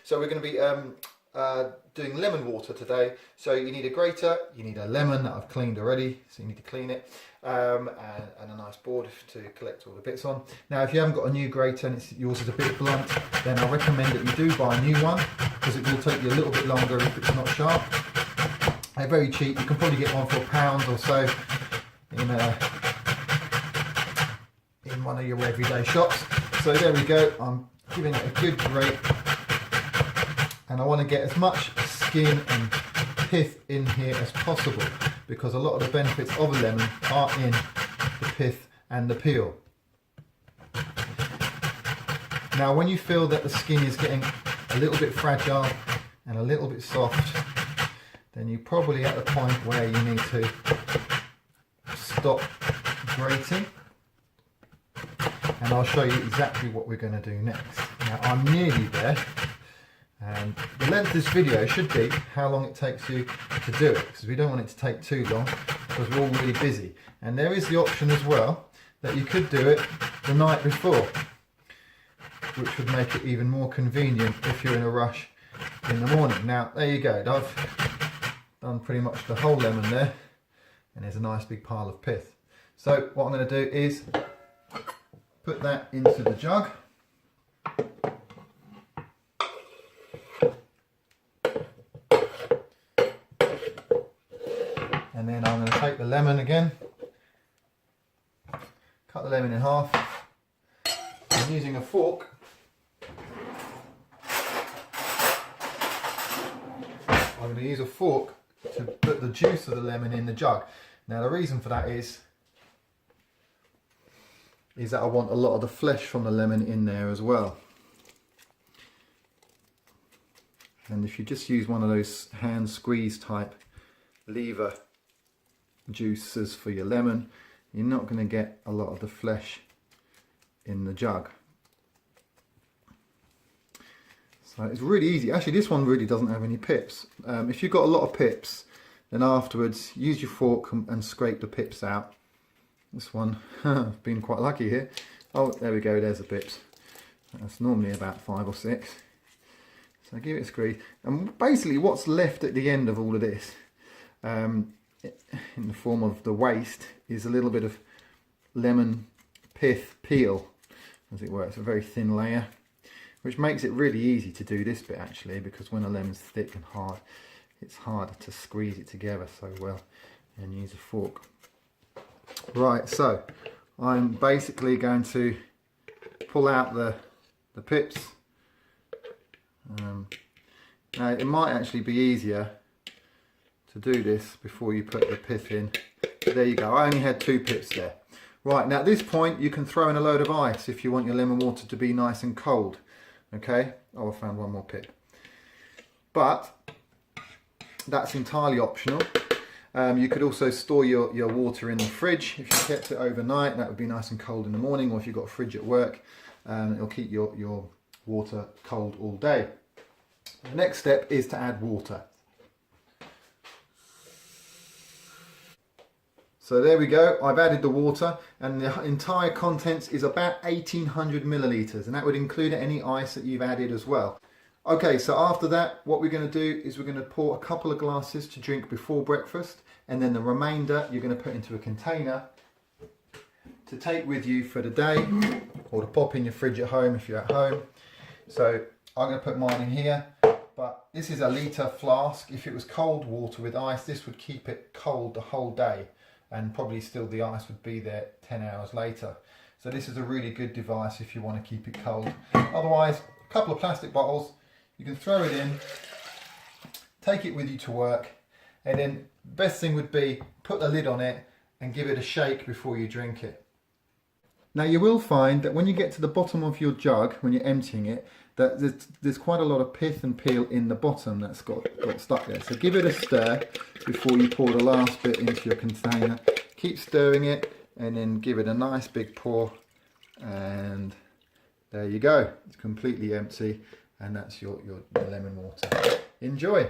So we're going to be doing lemon water today. So you need a grater, you need a lemon that I've cleaned already, so you need to clean it, and a nice board to collect all the bits on. Now if you haven't got a new grater and yours is a bit blunt, then I recommend that you do buy a new one, because it will take you a little bit longer if it's not sharp. They're very cheap, you can probably get one for £1 or so in one of your everyday shops. So there we go, I'm giving it a good grate, and I want to get as much skin and pith in here as possible, because a lot of the benefits of a lemon are in the pith and the peel. Now when you feel that the skin is getting a little bit fragile and a little bit soft, then you're probably at the point where you need to stop grating, and I'll show you exactly what we're going to do next. Now I'm nearly there, and the length of this video should be how long it takes you to do it, because we don't want it to take too long, because we're all really busy. And there is the option as well that you could do it the night before, which would make it even more convenient if you're in a rush in the morning. Now there you go, I've done pretty much the whole lemon there, and there's a nice big pile of pith. So what I'm going to do is put that into the jug. And then I'm going to take the lemon again, cut the lemon in half, and using a fork, I'm going to use a fork to put the juice of the lemon in the jug. Now the reason for that is that I want a lot of the flesh from the lemon in there as well. And if you just use one of those hand squeeze type lever juices for your lemon, you're not going to get a lot of the flesh in the jug. So it's really easy. Actually this one really doesn't have any pips. If you've got a lot of pips, then afterwards use your fork and scrape the pips out. This one, I've been quite lucky here. Oh, there we go, there's the pips. That's normally about 5 or 6. So give it a squeeze. And basically what's left at the end of all of this, in the form of the waste, is a little bit of lemon pith peel, as it were. It's a very thin layer, which makes it really easy to do this bit actually, because when a lemon's thick and hard, it's harder to squeeze it together so well and use a fork. Right, so I'm basically going to pull out the pips. Now it might actually be easier to do this before you put the pith in. But there you go, I only had 2 pips there. Right, now at this point you can throw in a load of ice if you want your lemon water to be nice and cold. Okay, oh I found one more pip. But that's entirely optional. You could also store your water in the fridge if you kept it overnight. That would be nice and cold in the morning, or if you've got a fridge at work, it'll keep your water cold all day. The next step is to add water. So there we go, I've added the water, and the entire contents is about 1800 millilitres, and that would include any ice that you've added as well. Okay, so after that, what we're going to do is we're going to pour a couple of glasses to drink before breakfast, and then the remainder you're going to put into a container to take with you for the day, or to pop in your fridge at home if you're at home. So I'm going to put mine in here, but this is a litre flask. If it was cold water with ice, this would keep it cold the whole day, and probably still the ice would be there 10 hours later. So this is a really good device if you want to keep it cold. Otherwise, a couple of plastic bottles, you can throw it in, take it with you to work, and then the best thing would be put the lid on it and give it a shake before you drink it. Now you will find that when you get to the bottom of your jug, when you're emptying it, that there's quite a lot of pith and peel in the bottom that's got stuck there. So give it a stir before you pour the last bit into your container. Keep stirring it and then give it a nice big pour, and there you go. It's completely empty, and that's your lemon water. Enjoy!